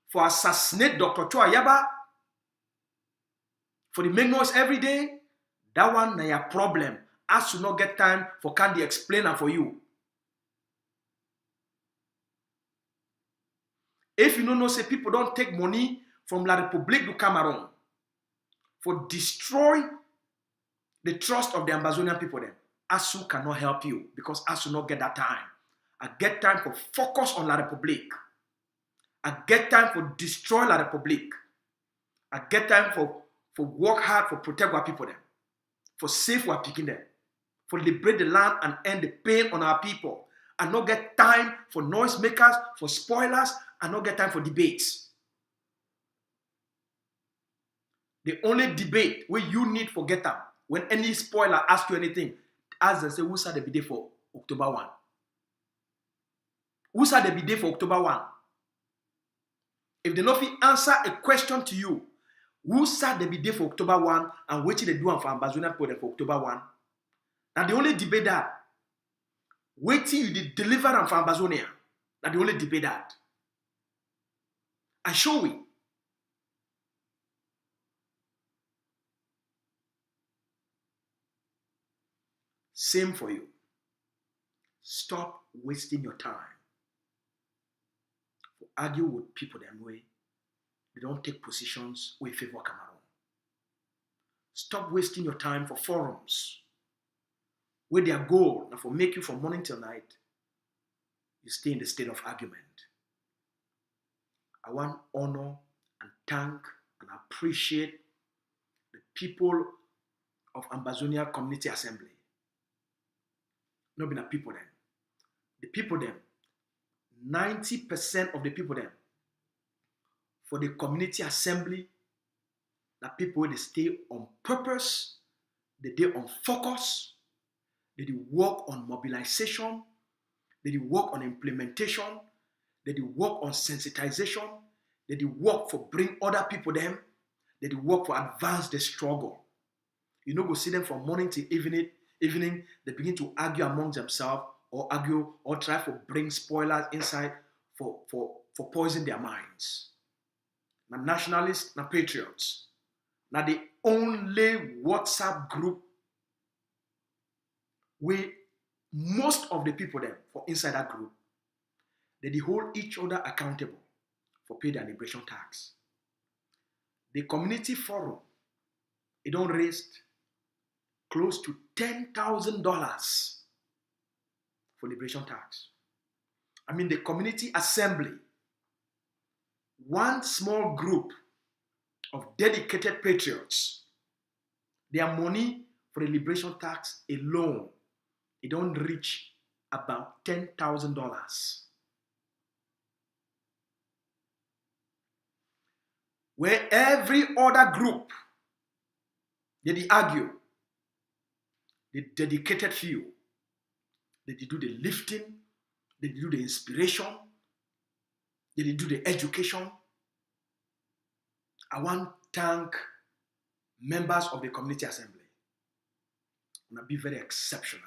for assassinate Dr. Chua Yaba, for the make noise every day, that one na your problem. As you not get time for can they explain and for you. If you don't know, say people don't take money from La République du Cameroun for destroy the trust of the Ambazonian people then. ASU cannot help you because ASU not get that time. I get time for focus on La République. I get time for destroy La République. I get time for work hard for protect our people then. For save our picking them. For liberate the land and end the pain on our people. I not get time for noise makers, for spoilers. I not get time for debates. The only debate where you need for get them when any spoiler asks you anything, ask them say who said the be there for October 1? Who said the be there for October 1? If they not fit answer a question to you, who said the be there for October 1 and what they do for Ambazonian people for October 1? Now the only debate that wait till you deliver them for Ambazonia. Now the only debate that. I show we. Same for you. Stop wasting your time. For argue with people them way. They don't take positions where favor Cameroon. Stop wasting your time for forums where their goal and for make you from morning till night, you stay in the state of argument. I want honor and thank and appreciate the people of Ambazonia Community Assembly. Not being a people then. The people then, 90% of the people then, for the community assembly, the people where they stay on purpose, they on focus, they work on mobilization, they work on implementation, they work on sensitization, they work for bring other people them, they work for advance the struggle. You know, go see them from morning till evening, they begin to argue among themselves or argue or try to bring spoilers inside for poison their minds. Now nationalists, now patriots. Now the only WhatsApp group where most of the people there for inside that group, they hold each other accountable for pay their liberation tax. The community forum, it don't raise close to $10,000 for liberation tax. I mean the community assembly, one small group of dedicated patriots, their money for the liberation tax alone, it don't reach about $10,000. Where every other group, they argue, the dedicated few, they do the lifting, they do the inspiration, they do the education. I want to thank members of the community assembly. I want to be very exceptional.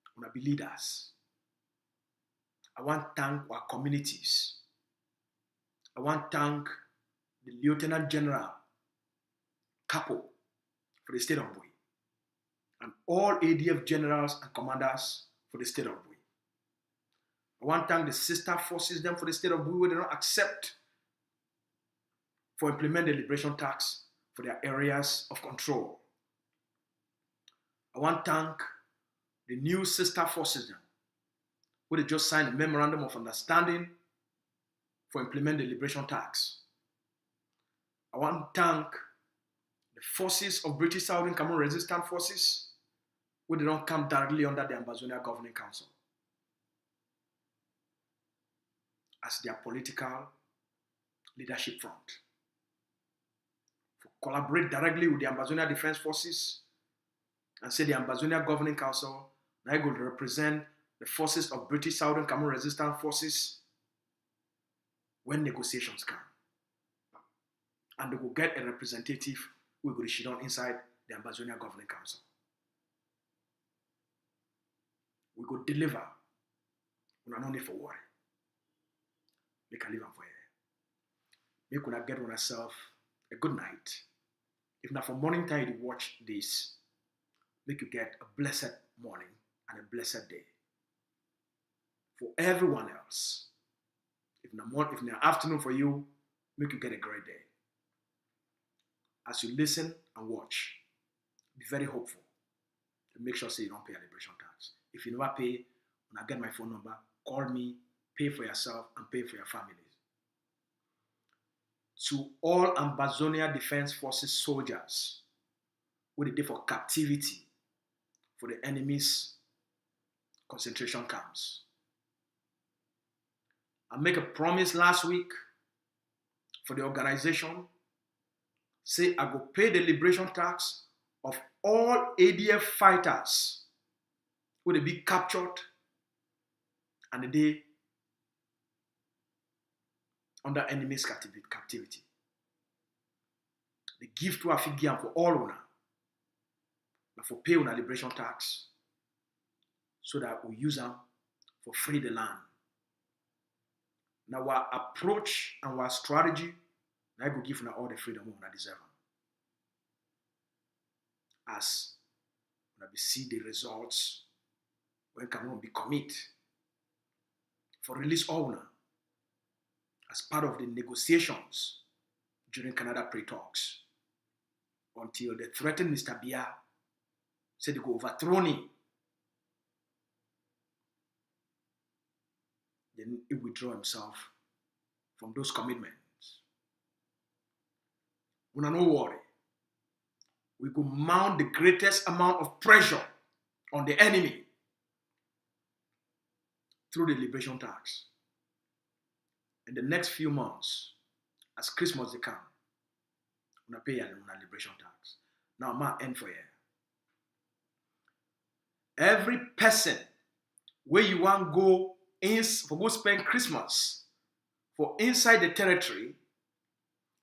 I want to be leaders. I want to thank our communities. I want to thank the Lieutenant General Capo for the state of Bui and all ADF generals and commanders for the state of Bui. I want to thank the sister forces them for the state of Bui where they don't accept for implement the liberation tax for their areas of control. I want to thank the new sister forces them where they just signed a memorandum of understanding for implement the liberation tax. I want to thank the forces of British Southern Cameroon resistant forces where they don't come directly under the Ambazonia Governing Council as their political leadership front. For collaborate directly with the Ambazonia Defense Forces and say the Ambazonia Governing Council now going to represent the forces of British Southern Cameroon resistant forces when negotiations come. And they will get a representative who will sit down inside the Ambazonia Governing Council. We go deliver. We no need for worry. Make a live for you. Make una get on yourself a good night. If not for morning time you watch this, make you get a blessed morning and a blessed day. For everyone else, if in the afternoon for you, make you get a great day. As you listen and watch, be very hopeful. And make sure you don't pay a liberation tax. If you never pay, when I get my phone number, call me, pay for yourself and pay for your families. To all Ambazonia Defense Forces soldiers who they did for captivity for the enemy's concentration camps. I make a promise last week for the organization. Say I go pay the liberation tax of all ADF fighters who they be captured and they under enemy's captivity. The gift to Afigian for all una, but for pay una liberation tax, so that we use them for free the land. Now our approach and our strategy, I go give una all the freedom we deserve. As we see the results when Cameroon be commit for release all una as part of the negotiations during Canada pre-talks until they threatened Mr. Biya, said they go overthrow him. Then he withdraw himself from those commitments. We no worry. We go mount the greatest amount of pressure on the enemy through the liberation tax. In the next few months, as Christmas they come, we pay a liberation tax. Now, my end for you. Every person where you want go for go spend Christmas for inside the territory,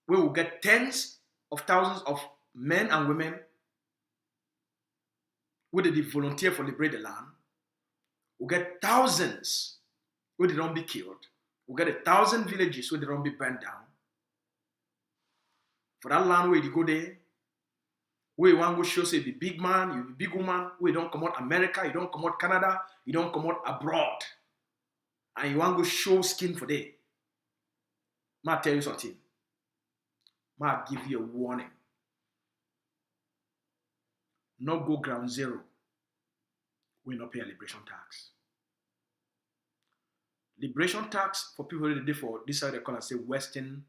we will get tens of thousands of men and women where they volunteer for liberate the land. We'll get thousands where they don't be killed. We'll get 1,000 villages where they don't be burned down. For that land where you go there, where you want to go show say you be big man, you be big woman, where you don't come out America, you don't come out Canada, you don't come out abroad. And you want to go show skin for day. Ma tell you something. Ma give you a warning. Not go ground zero. We not pay a liberation tax. Liberation tax for people that did for this side they call it say Western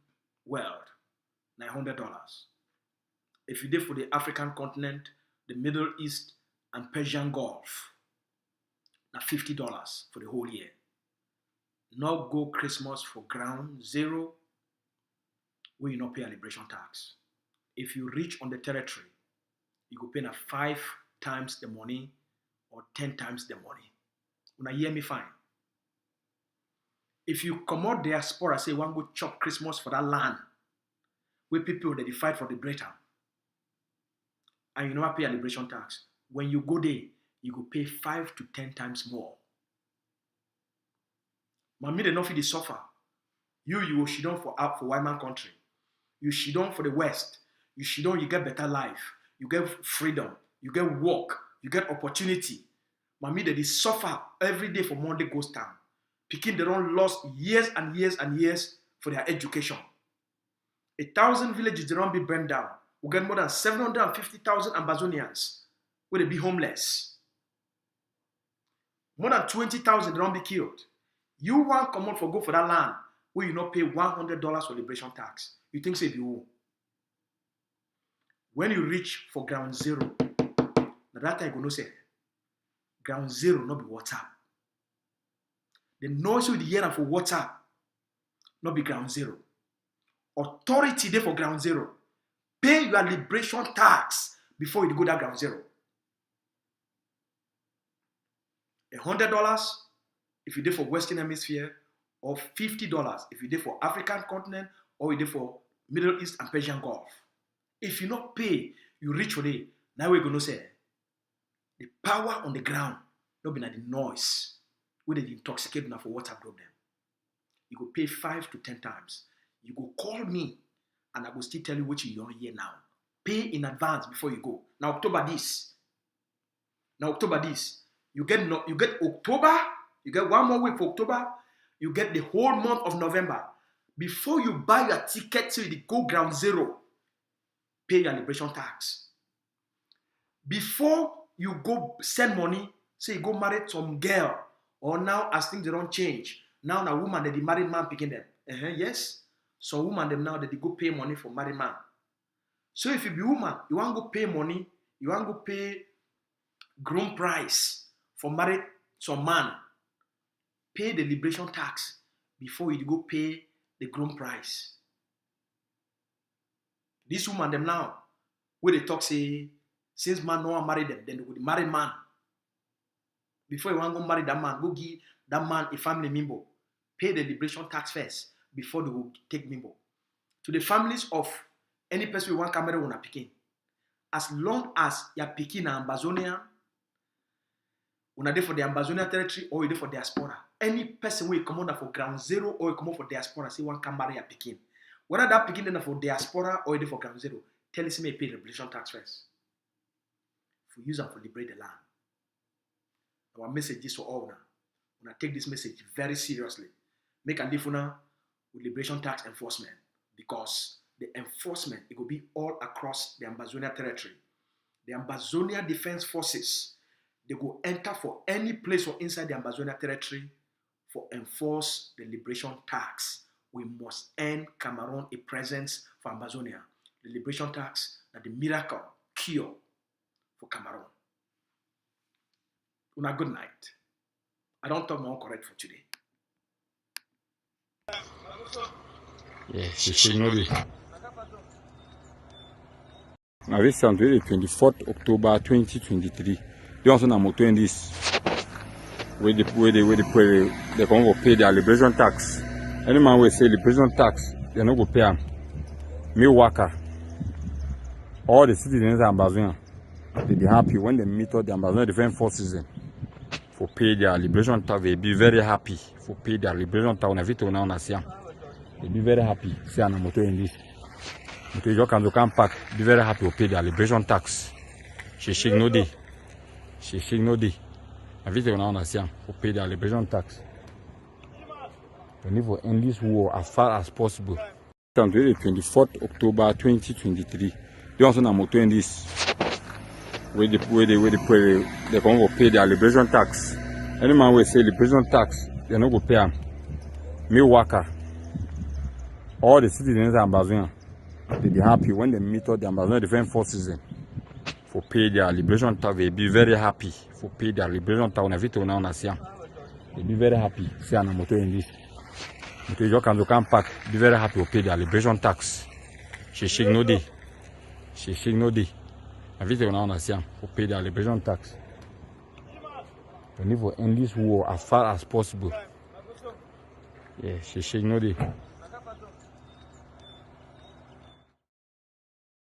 world, $900. If you did for the African continent, the Middle East, and Persian Gulf, now $50 for the whole year. Not go Christmas for ground zero, where you not pay a liberation tax. If you reach on the territory, you go pay 5 times the money or 10 times the money. When I hear me fine. If you come out diaspora, say one go chop Christmas for that land, where people that they fight for the Britain, and you never pay a liberation tax, when you go there, you go pay 5 to 10 times more. Mammy, they not feel the suffer. You will sit down for white man country. You sit down for the West. You sit down, you get better life. You get freedom. You get work. You get opportunity. Mammy, they suffer every day for Monday ghost town. Picking they don't lost years and years and years for their education. 1,000 villages they don't be burned down. We get more than 750,000 Ambazonians where they be homeless. More than 20,000 they don't be killed. You want come out for go for that land where you not pay $100 for liberation tax. You think say you. When you reach for ground zero, now that time you go say ground zero not be WhatsApp. The noise you hear for WhatsApp not be ground zero. Authority there for ground zero. Pay your liberation tax before you go that ground zero. $100 if you did for Western Hemisphere, or $50 if you did for African continent or you did for Middle East and Persian Gulf. If you not pay, you reach for it. Now we're going to say the power on the ground, not be like the noise where they intoxicate now for water drop them. You go pay 5 to 10 times. You go call me and I will still tell you what you don't hear now. Pay in advance before you go. Now October this. You get October, you get 1 more week for October, you get the whole month of November. Before you buy your ticket to the go ground zero, pay your liberation tax. Before you go send money, say you go marry some girl, or now as things they don't change, now a woman that the married man picking them. Yes, some woman them now that they go pay money for married man. So if you be woman, you want to go pay money, you want to go pay groom price for married some man, pay the liberation tax before you go pay the groom price. This woman them now, where they talk say, since man no one marry them, then they would marry man. Before you want to go marry that man, go give that man a family member. Pay the liberation tax first before they will take member. To the families of any person who want Cameroon una picking. As long as you're picking an Ambazonian, una there for the Ambazonian territory or you there for diaspora. Any person who come on for ground zero or you come on for diaspora, say one can marry a picking. Whether that picking then for diaspora or you there for ground zero, tell us me pay the liberation tax first. For use them for liberate the land. Our message is for all now. Una take this message very seriously. Make a difference with liberation tax enforcement, because the enforcement, it will be all across the Ambazonia territory. The Ambazonia Defense Forces, they go enter for any place or inside the Ambazonia territory for enforce the liberation tax. We must end Cameroon a presence for Ambazonia. The liberation tax is the miracle cure for Cameroon. Una good night. I don't talk more correct for today. Yes, you know this. Now this on the 24th October 2023. They also now in this where they come pay their liberation tax. Any man will say liberation tax, they're not going to pay them. Me worker, all the citizens of Ambazonia, they be happy when they meet all the Ambazonian Defense Forces for pay their liberation tax. They be very happy for pay their liberation tax. On a vite on a nation. They be very happy. See on a motor in this. You can pack. Be very happy to pay their liberation tax. She no day. She no day. A vite on a nation for pay their liberation tax. We need to end this war as far as possible. On the 24th October 2023. They also now in this where they come pay their liberation tax. Any man will say liberation tax, they're not going to pay them. Me worker, all the citizens of Ambazonia, they be happy when they meet all the Ambazonian Defense Forces for pay their liberation tax. They be very happy for pay their liberation tax. On a vite on a nation. They be very happy. See on a motor in this. You can pack. Be very happy to pay their liberation tax. She no day. She no day. A vite on a nation for pay their liberation tax. We need to end this war as far as possible. Yeah, she no day.